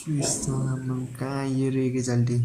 Visto kayak ke jaldi.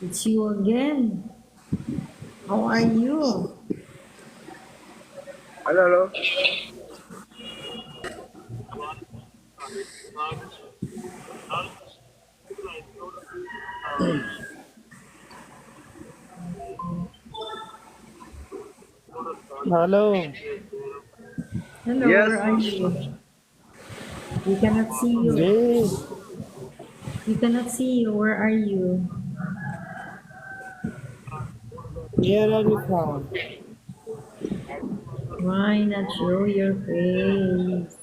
It's you again. How are you? Halo, halo. Hello. Hello, Yes. where are you? We cannot see you. Great. We cannot see you. Where are you? Where are you from? Why not show your face?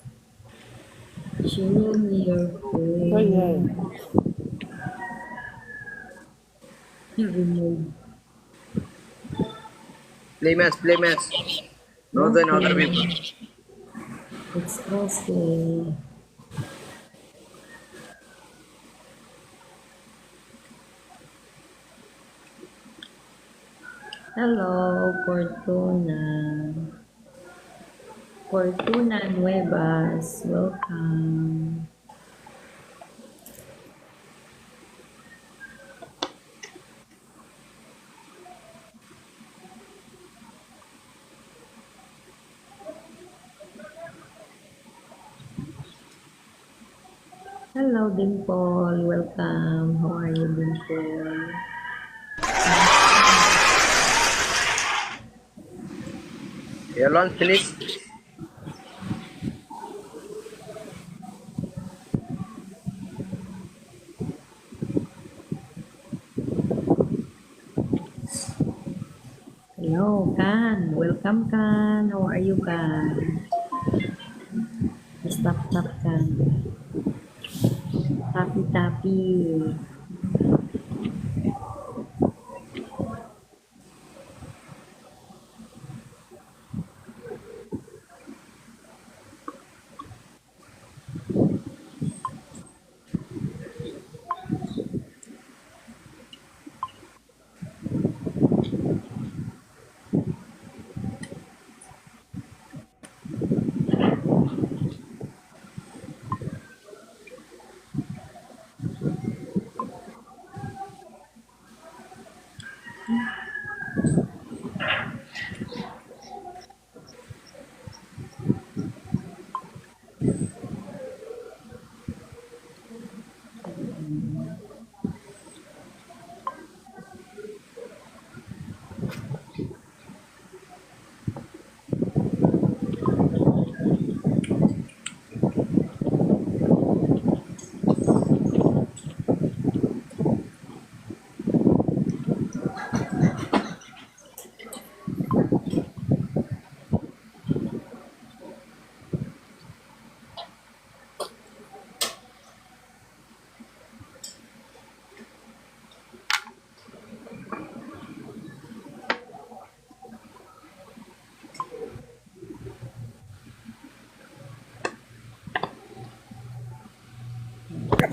Show me your Oh, yeah. face. Remove. Play match, play match. No, then other people. Okay. It's okay. Hello, Fortuna. Fortuna Nuevas. Welcome. Hello, Dimple. Welcome. How are you, Dimple? Your launch finish. Hello, Kan. Welcome, Kan. How are you, Kan? Stop, stop, Kan. Tapi, tapi.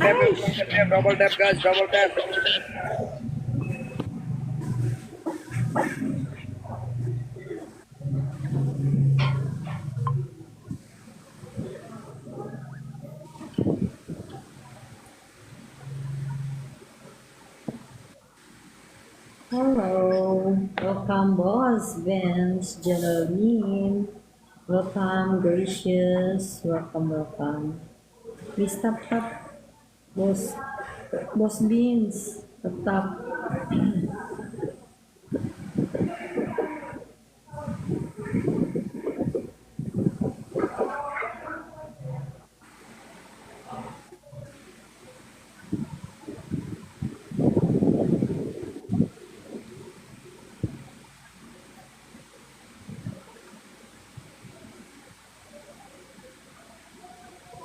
tap everyone, tap, double tap guys, double tap. Hello. Welcome, boss. Vince, Geraldine. Welcome, Gracious. Welcome, welcome. Please tap. Boss. Boss Beans. Tap.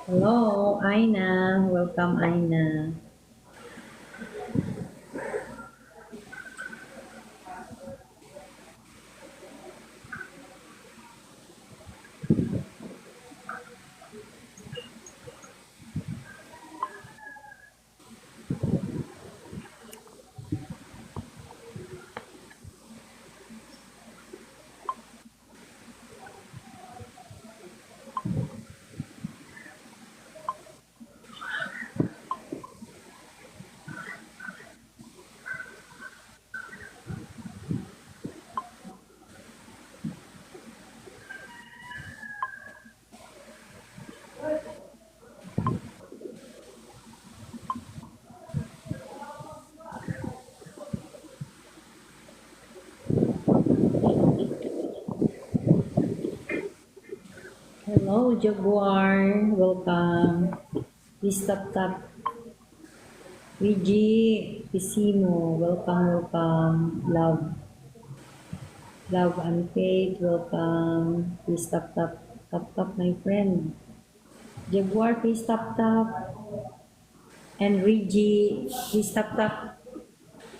Hello, Aina. Welcome, Aina. Hello, Jaguar. Welcome. Please tap. Luigi, Pisimo. Welcome. Love and Faith. Welcome. Please tap. Tap, my friend. Jaguar, please tap. And Reggie, please tap.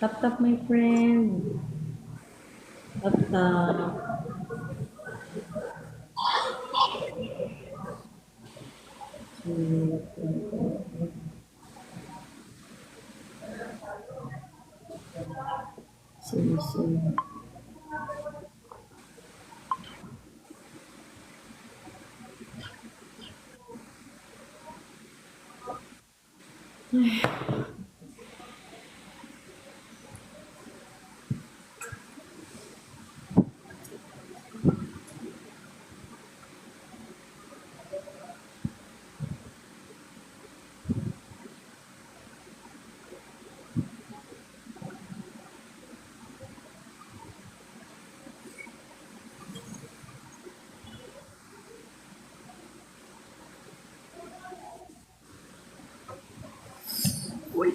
Tap, my friend. Tap. See.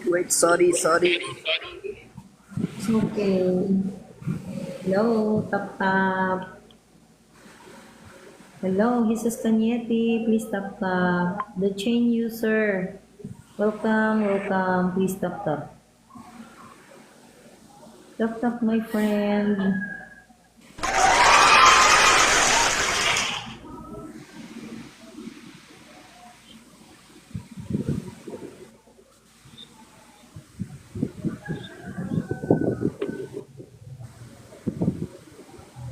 Wait, sorry. It's okay. Hello, tap. Hello, Jesus Cañete. Please tap. The chain user. Welcome. Please tap. Tap, my friend.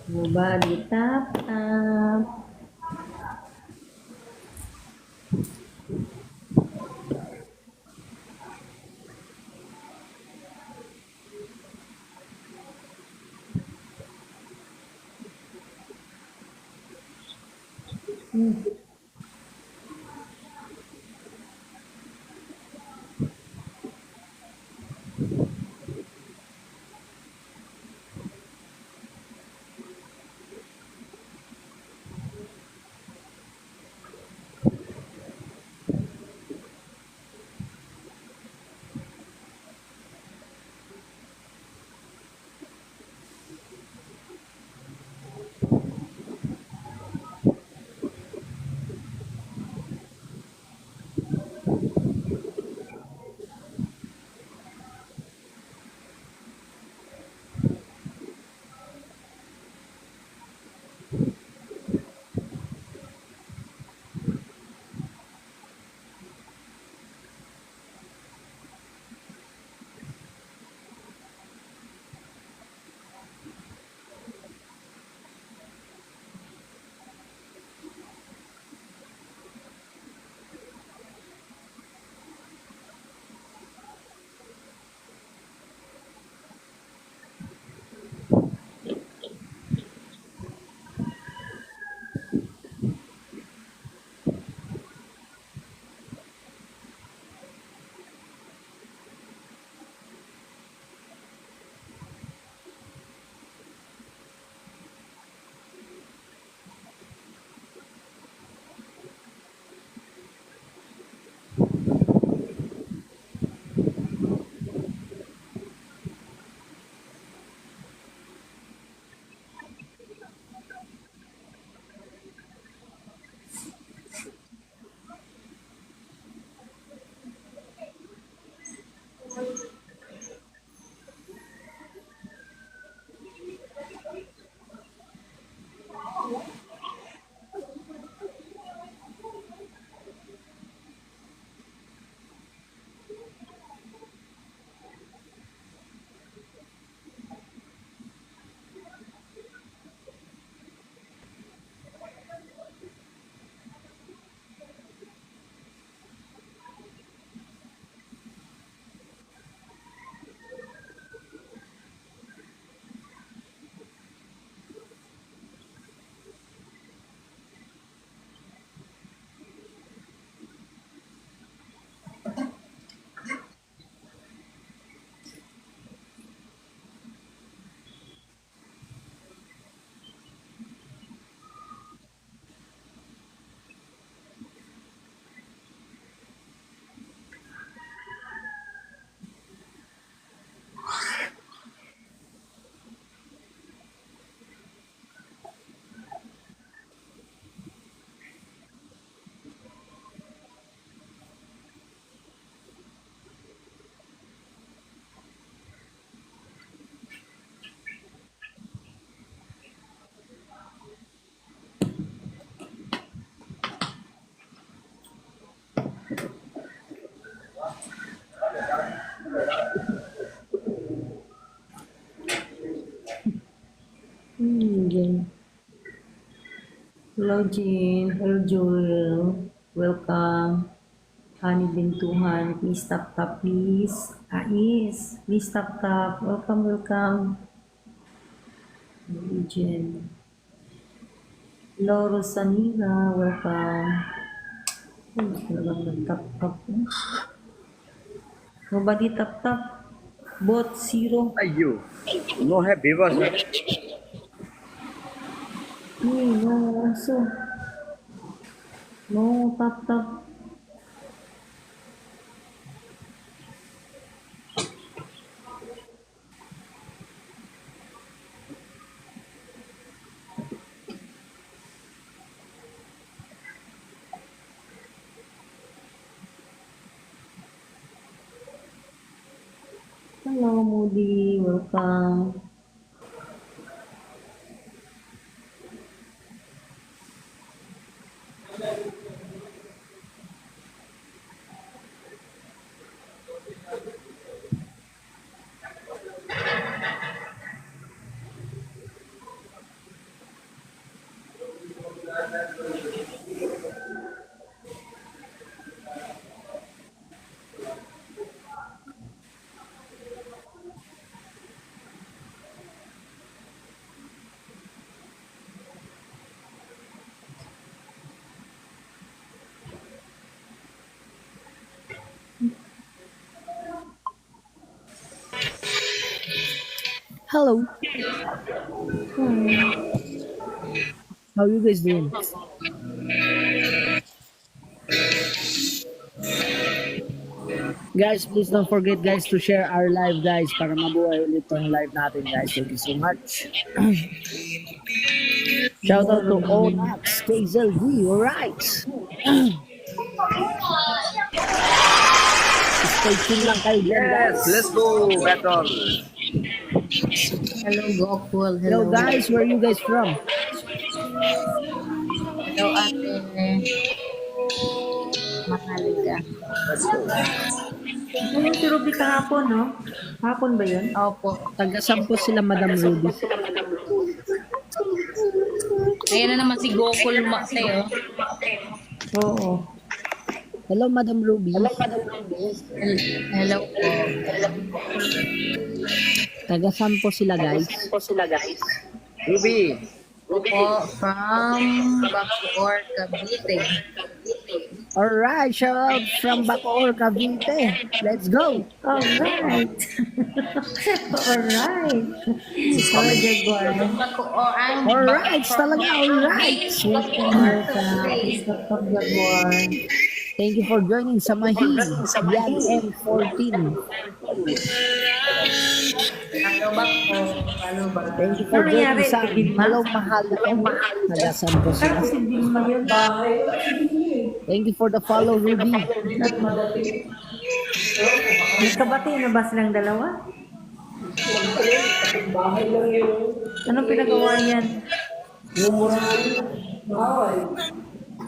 Nobody tap. Hello, Jean. Hello, Joel. Welcome. Honey Bintuhan. Please tap, please. Ais. Please tap. Welcome, welcome. Hello, Jean. Hello, Rosanila. Welcome. Ay, talagang nag-tap. Nobody tap. Bot, zero. You. No have viewers. No, also. No, tap. Hello, Moody. Welcome. Hello. How you guys doing? Guys, please don't forget guys to share our live guys para mabuhay ulit tong live natin guys. Thank you so much. Shout out to Onax, KZLD, alright. Stay tuned lang kayo dyan guys. Yes, let's go battle. Hello, Gokul. Hello guys, where are you guys from? Hello, ate. Mahaliga. Let's go. Ito yung si Ruby kahapon, no? Kahapon ba yun? Opo, taga-sampo sila Madam Ruby. Ayan na naman si Gokul Mateo. Oo. Hello Madam Ruby. Hello po. Taga-sampo sila guys. Ruby. Po from Bacoor, Cavite. Alright, shout out from Bacoor, Cavite. Let's go. Alright. Alright. Hello, Jaguar. Bacoor, I'm Alright, talaga, alright. Welcome, Jaguar. Thank you for joining sa Mahi, Yan M14. Hello Bacoor. Hello ba? Thank you for Ano joining nangyari? sa Dilma? Hello Mahal ko. Nagasan po sila. Kasi Dilma yun. Thank you for the follow, Ruby. Nagkabati na ba silang dalawa? Anong pinagawa niyan?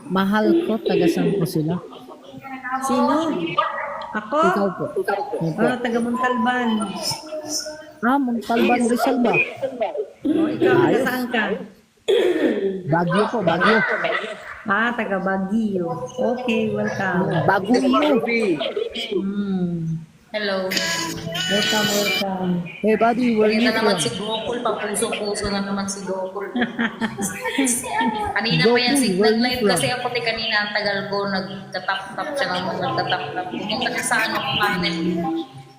Mahal ko, tagasan po sila. Sino? Ako? Ikaw po. Opo. Taga Montalban. Montalban Rizal ba? Ikaw, taga saan ka? Baguio po, Baguio. Taga Baguio. Okay, welcome. Baguio. Ruby. Hello. Welcome. Hey buddy, where are Ayan you na naman from? si Gokul. Papuso-puso na naman si Gokul. Kanina pa yan. Nag-live kasi ako kanina. Ang tagal ko. Nagtatap-tap siya ng nagtatap-tap. Pumunta ka sa ano panel.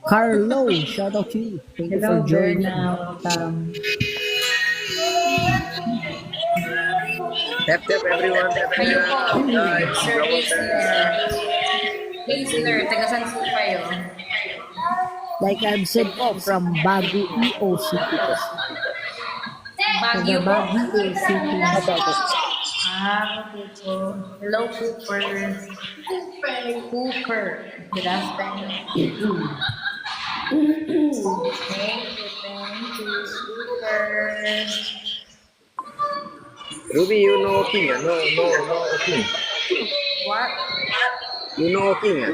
Carlo, shout out to you. Thank you Hello, for joining. Berna. Welcome. Tap everyone. Tap Kayo po. guys. Sir Hazeler. Taga-san po kayo. Like I've said po, from Baguio City po. Baguio po. Baguio City. Opo. Okay po. Hello, Cooper. Cooper. Good afternoon. Thank you, Cooper. Ruby, you know King. No King. What? You know King.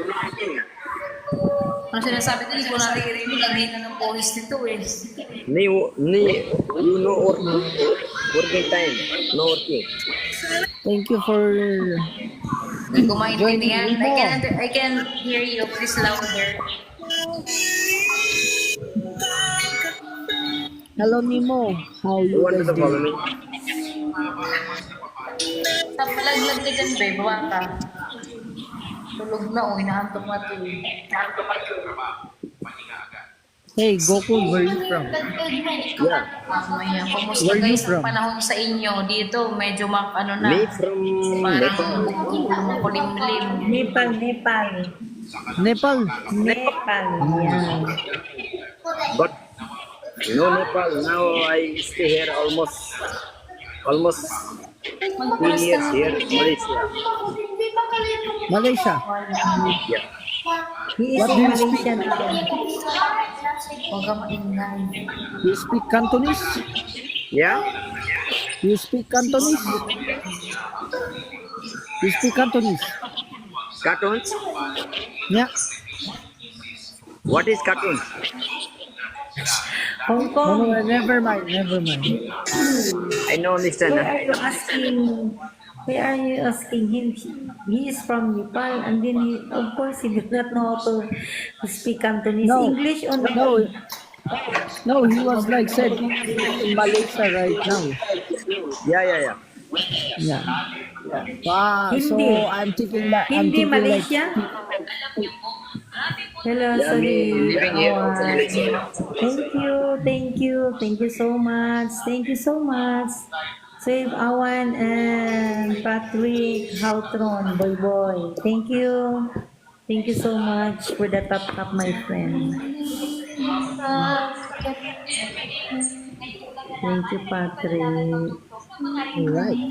Ang sinasabi ko, hindi ko naririnig. Ang hina ng voice nito eh. You know working time. No working. Thank you for... Hindi ko maintindihan. Join mo. I can hear you. Please louder. Hello, Nemo. How Who you wanted guys to follow doing? me? Sa palaglag ka dyan, be. Bawa ka. Tulog na, oh. Inaantok na to. Hey, Goku, where you from? Yeah. Mamaya. Kumusta Where you guys ang from? panahon sa inyo? Dito, medyo ano na. Me from Parang Nepal. makulimlim. Nepal, Nepal. Nepal. Nepal. Yeah. But Nepal. Now I stay here almost 10 years here, Malaysia. Malaysia. Yeah. He is What a do you speak? Malaysian again. Huwag ka maingay. You speak Cantonese? Yeah. You speak Cantonese? You speak Cantonese? Cartoons. Yeah. What is cartoons? Hong No, Kong. no, never mind, never mind. I don't understand. Why are you asking? Why are you asking him? He is from Nepal, and then he, of course, he did not know how to speak Cantonese. No. English only. No, he was like said in Malaysia right now. Yeah. Yeah. Wow, so Hindi. I'm thinking that Hindi, Malaysia. Hello, Yeah, sorry. me living here also Awan. Malaysia. Thank you so much. Thank you so much. Save Awan and Patrick Haltron, boy. Thank you so much for the top, my friend. Thank you, Patrick. Right.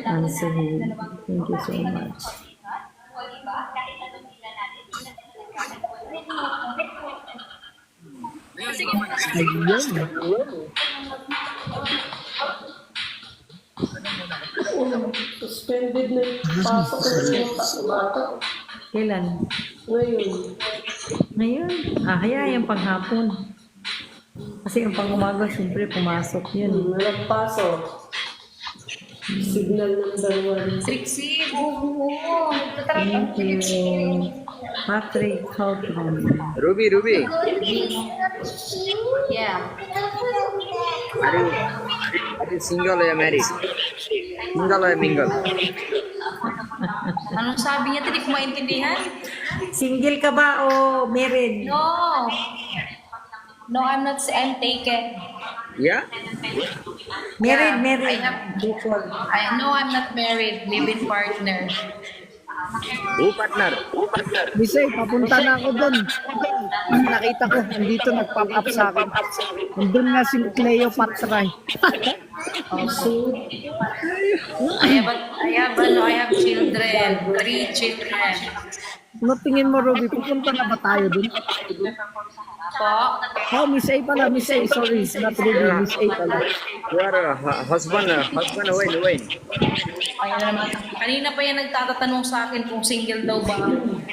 Anthony. Thank you so much. Ayun. Suspended na yung pasok ko sa bata. Kailan? Ngayon, Ngayon? Kaya yung panghapon. Kasi yung pang-umaga, siyempre, pumasok yun. nagpasok. Signal number 1. Trixie, oo. Thank you. Patrick Haltron. Ruby. Yeah. Are you single or married? Single or mingle? Anong sabi niya? Hindi ko maintindihan. Single ka ba o married? No, I'm not. I'm taken. Yeah. Married. Before. No, I'm not married. Live-in partner. Who partner? Bisay, papunta na ako doon. Nakita ko, nandito nag-pop up sa akin. Nandun nga si Cleopatra. I have children. 3 children. Ano tingin mo, Ruby? Pupunta na ba tayo doon? Po. Oh, Miss A pala. Miss A, sorry. Not Ruby, Miss A pala. Your husband when? Ayun na naman. Kanina pa yan nagtatatanong sa akin kung single daw ba ako.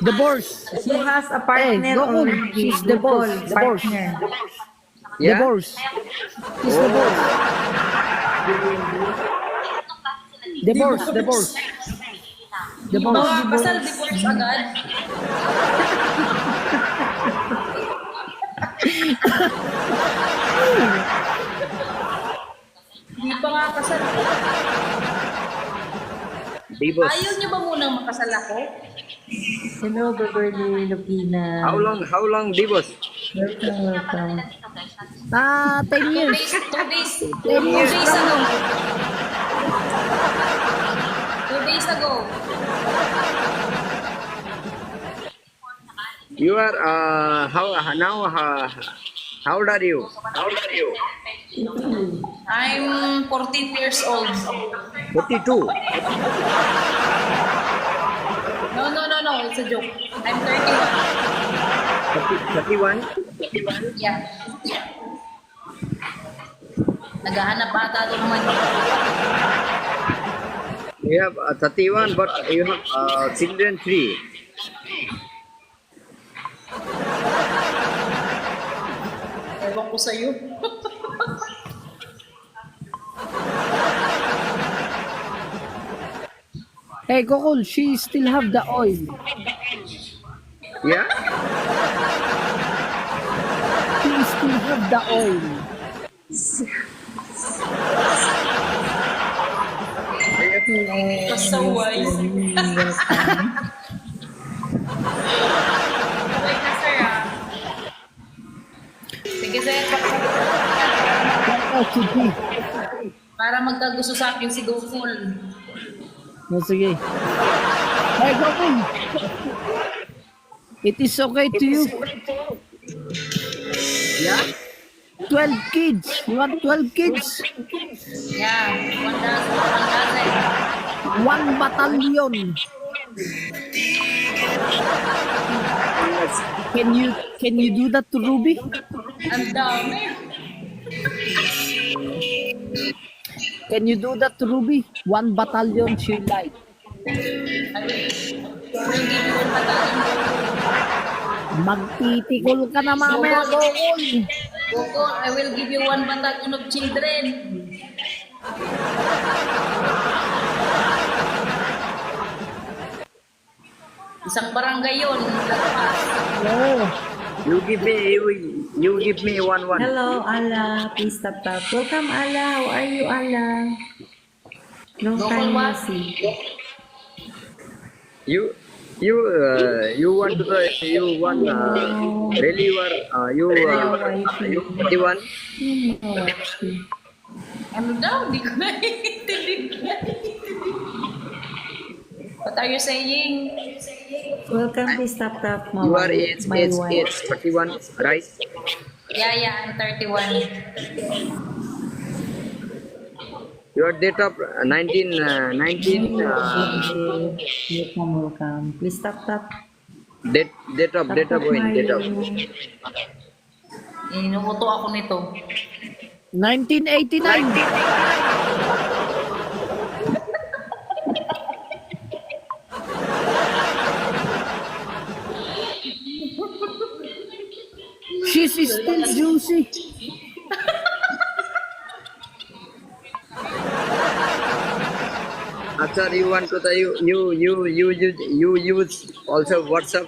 Divorce. She has a partner Goku, already. she's divorced. Divorce. Partner. Yeah. Divorce. She's divorced. Divorce. Kasal divorce agad. Hindi pa nga kasal. Divorce. Ayaw niyo ba munang makasal ako? Hello, Beverly Lupina. How long divorce? Welcome. 10 years. 2 days. 2 days ago. 2 days ago. You are how old are you? I'm 14 years old. 42. No, it's a joke. I'm 31. 31? Yeah. Naghahanap ata doon naman. You have 31, but you have children 3. Ewan ko sa'yo. Hey, Gokul, she still have the oil. Yeah? She still have the oil. That's so wise. Okay na, sir, ah. Sige, sir. Oh, sige. Para magkagusto sa akin si Gokul. Oh, sige. Hey, Gokul. It is okay to you. Yeah? 12 kids. You want 12 kids? Yeah, one dozen. One battalion. Can you do that to Ruby? Ang dami. Can you do that to Ruby? One battalion she like. I will give you one battalion. Magtitikol ka na mamaya, Gokul. Gokul, I will give you one battalion of children. Isang barangay yun. Lagpas. Oh. You give me one. Hello, Ala. Please tap. Welcome, Ala. How are you, Ala? Long time no see. You want really you 41? Ano daw? Di ko naiintindihan. What are you saying? Welcome, please tap. You are age 41, right? Yeah, I'm 31. Your date of 19 Welcome. Please tap. date of when? Inuuto ako nito. 1989. She's still juicy. After you want to you use also WhatsApp.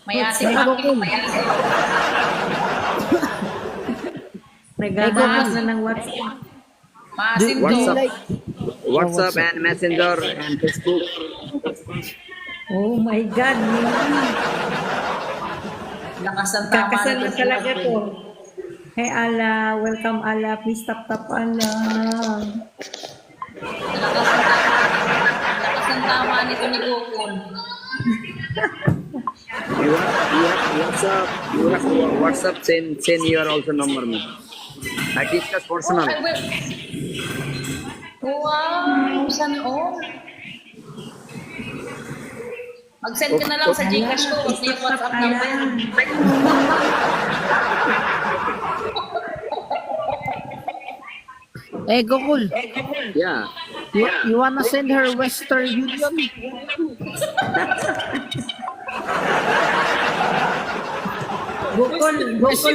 May asin akin. May asin. Naghahanap na ng WhatsApp. Maasin Do you to. like? WhatsApp and Messenger and Facebook. Oh my God, Lakas ang tama. kakasal na nito. talaga to. Hey, Ala. Welcome, Ala. Please tap, Ala. Lakas ang tama nito ni Gokul. You have WhatsApp. Send your also number me. I discuss personal. I will. Wow, sana all. Mag-send ka na lang sa Gcash ko. Huwag na yung WhatsApp number. Hey, Gokul. Yeah. You wanna send her Western Union? Gokul,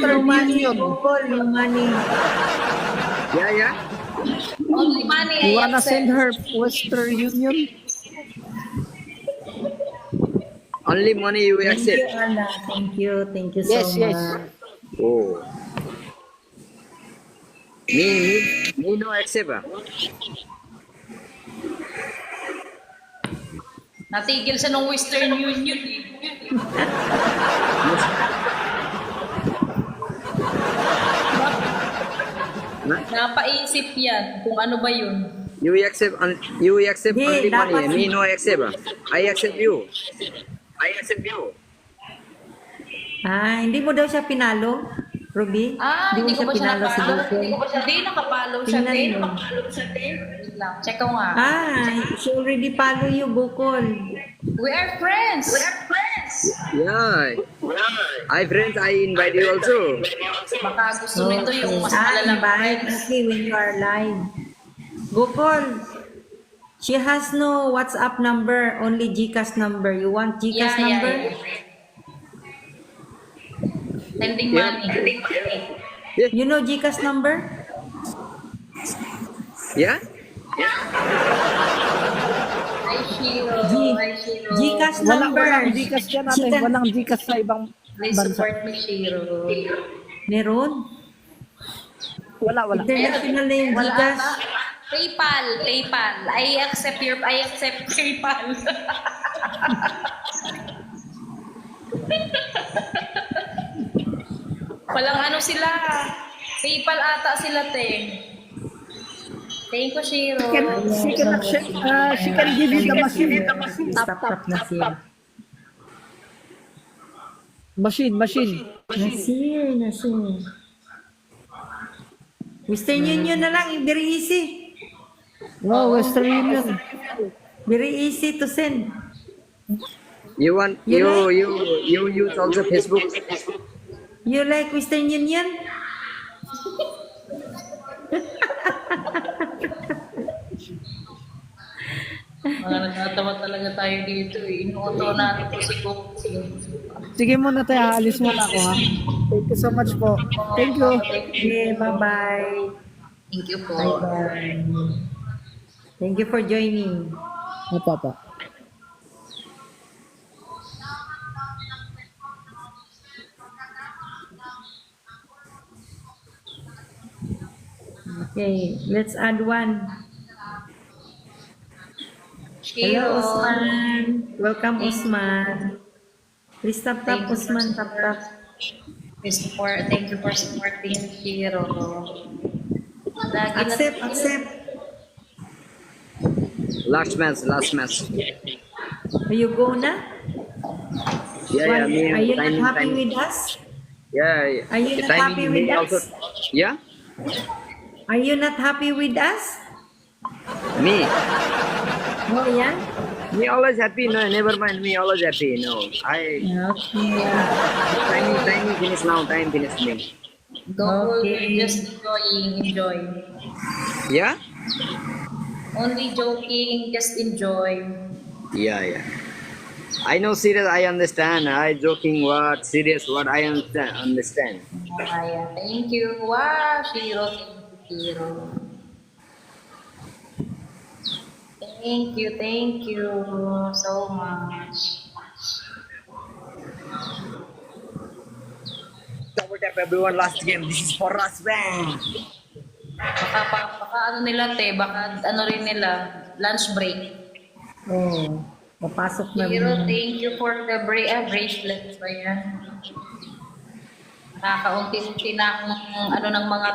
no money. Gokul, no money. Yeah. Only money. You I wanna accept. send her Western Union? Only money you Thank you, accept. Ala. Thank you so Yes, much. yes. Oh. Me no accept. Natigil siya ng Western Union eh. Napaisip yan kung ano ba yun. You accept Hey, only dapat money. Me no accept. I accept you. Ah, hindi mo daw siya pinalo, Ruby? Hindi ko mo ba siya pinalo si napalo? Gokul? Hindi, nakapalo siya Tingnan din. mo. Wait lang, check ko nga. She already follow you, Gokul. We are friends. Yeah. I friends, I invite you also. Baka gusto nito yung mas Invite. malalang Okay, when you are live. Gokul, she has no WhatsApp number, only GCash number. You want GCash number? Sending Yeah. money. You know GCash number? Yeah? Hi, Shiro. G- Hi, Shiro. Gcash number. Walang Gcash dyan ate. Chika. Walang Gcash sa ibang Please bansa. support me, Shiro. Meron? Wala. International na yung Wala Gcash. ata. PayPal. I accept PayPal. Walang ano sila. PayPal ata sila, te. Thank you, Shiro. She can give you the machine. Stop na siya. Machine. Nasir. Western Union na lang, very easy. Wow, Western Union. Very easy to send. You want You you use also Facebook? You like Western Union? Mga nagtatawa talaga tayo dito eh. Inuuto natin po si Coach. Sige muna tayo, aalis muna ako ha. Thank you so much po. Thank you. Okay, bye-bye. Thank you po. Bye-bye. Thank you for joining. Apa. Okay, let's add one. Shiro. Hello, Osman. Welcome, Osman. Please tap, Thank you. Osman. Tap. Thank you for supporting Shiro. Lagi Accept. Last match. Are you go na? Yeah, me. Are you not time- happy time- with us? Yeah. Are you The not timing, happy me with also. us? Yeah. Are you not happy with us? Me. Oh, yeah? Me always happy. No, never mind. Me always happy. No, Okay. time finish now. Time finish me. Go Okay. just enjoy. Yeah. Only joking, just enjoy. Yeah. I know serious. I understand. I joking what serious what I understand. Ayan. Thank you. Wow, Shiro. Thank you so much. Double tap everyone. Last game. This is for us, bang. Baka ano nila, te, baka ano rin nila, lunch break. Oh, papasok na Shiro, rin. thank you for the bracelet. So, yan. Nakakaunti-unti na akong ano ng mga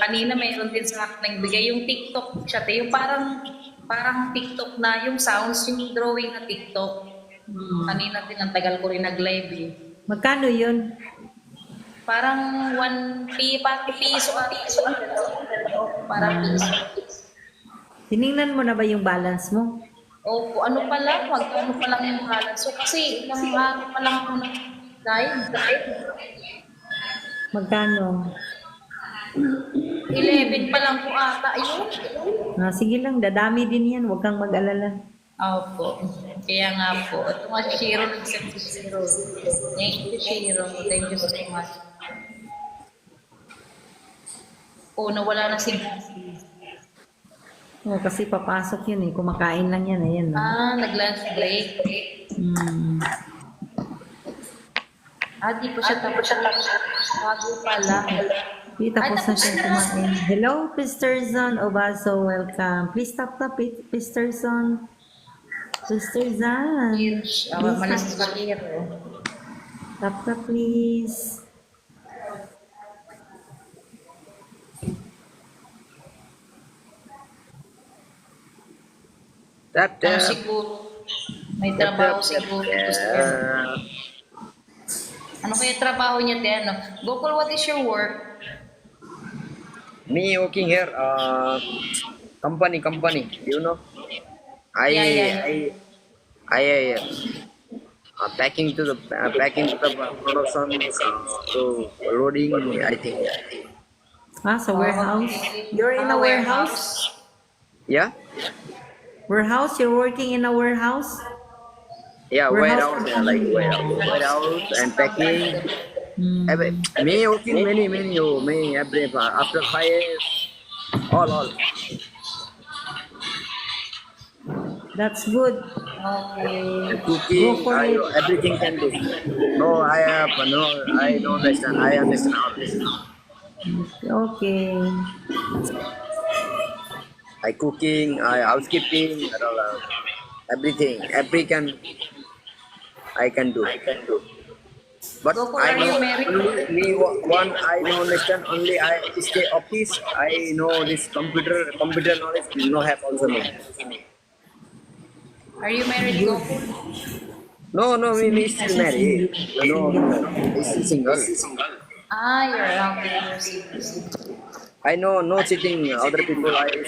kanina mayroon din sa akin nagbigay yung TikTok siya, te, yung parang TikTok na yung sounds, yung drawing na TikTok. Kanina din ang tagal ko rin nag-live eh. Magkano yun? Parang parang piso. Parang piso. Tiningnan mo na ba yung balance mo? O ano pa lang yung balance. So kasi ilang araw pa lang ako nag-live. Magkano? 11 pa lang po ata yun. Sige lang, dadami din yan. Huwag kang mag-alala. Opo. Kaya nga po. Ito nga si Shiro, nag-send si Shiro. Thank you, Shiro. Thank you so much. Nawala na si Oh, kasi papasok yun eh. Kumakain lang yan. Ayan. nag-lunch break. Di po siya tapos. Bago pala. Di tapos na siya kumain. Hello, Pisterzon Obaso. Welcome. Please tap it, Pisterzon. Pisterzon. Malas sa Shiro. Tap, please. Tap. Siguro, may trabaho siguro. Ano kaya trabaho niya, te? Gokul, what is your work? Me working here. Company. You know. Yeah. I packing to the production to loading. I think. Sa warehouse. You're in a warehouse? Yeah. Warehouse? You're working in a warehouse? Yeah, Warehouse. warehouse and packing. Me working many after 5 years. All. That's good. Okay. Cooking, for it. everything can do. No, I don't understand. I understand all this. Okay. I cooking, I housekeeping, and all, everything. I can do. But Gokul, I are know you married? only one I don't understand. Only I stay office. I know this computer knowledge. No have also me. Are you married, Gokul? No, me still married. No, he's still single. Ah, you're okay. I know no cheating. Other people I is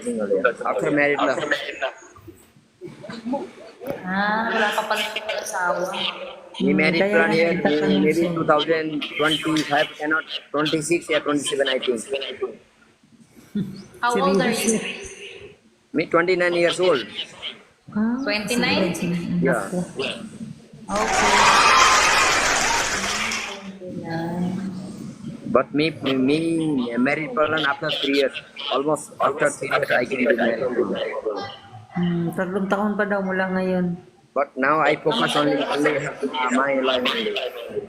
single. Yeah. After married lah. Ah, wala ka pala asawa. Me married Kaya plan here nakita ka ng maybe song. 2025 cannot 26 or 27 I think. How old are you? Me 29 years old. Ah, 29? Yeah. Okay. But me married person after 3 years. Almost after 3 years I can get married. Tatlong taon pa daw mula ngayon. But now I focus only my life only.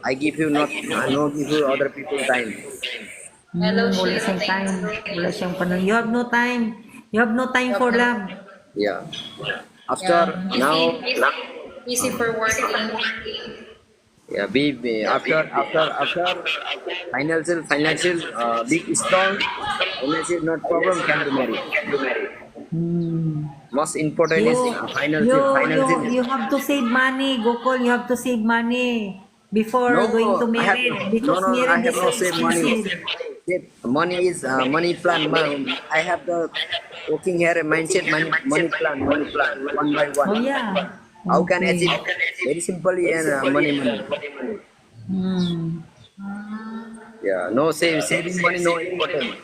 I give you not no give you other people time. Hello, Wala Sheila. siyang Thank time. you. Wala siyang panahon. You have no time. You have no time for love. Yeah. After now Easy for working. yeah after financial big strong financial not problem can be married. Most important is financial. You have to save money, Gokul. You have to save money before going to marriage. Because I marriage have is no so save money. expensive. Money is money plan. I have the working here mindset money plan one by one. Oh yeah. How can I Okay. achieve? Very simply and money. Hmm. Yeah, no saving money no important.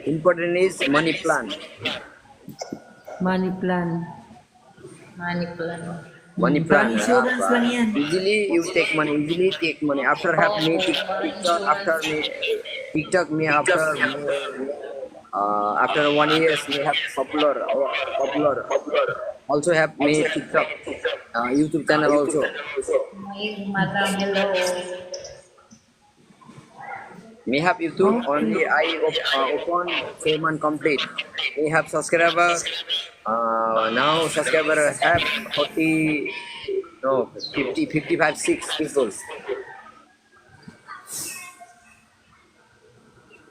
Important is money plan. Money plan. Money plan. Money plan. Insurance lang yan. Easily take money. After have me TikTok after 1 year we have popular. Also have me TikTok, YouTube channel also. Hi, madam. Hello. Me have YouTube only I open 4 months complete. We have subscriber. Now subscriber have 55 6 people.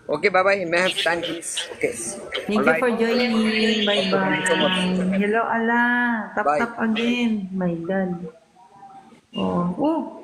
Okay, bye bye. May have time please. Okay. Thank you for joining. Bye-bye. Hello, Allah. Bye. Tap again. My God. Oh.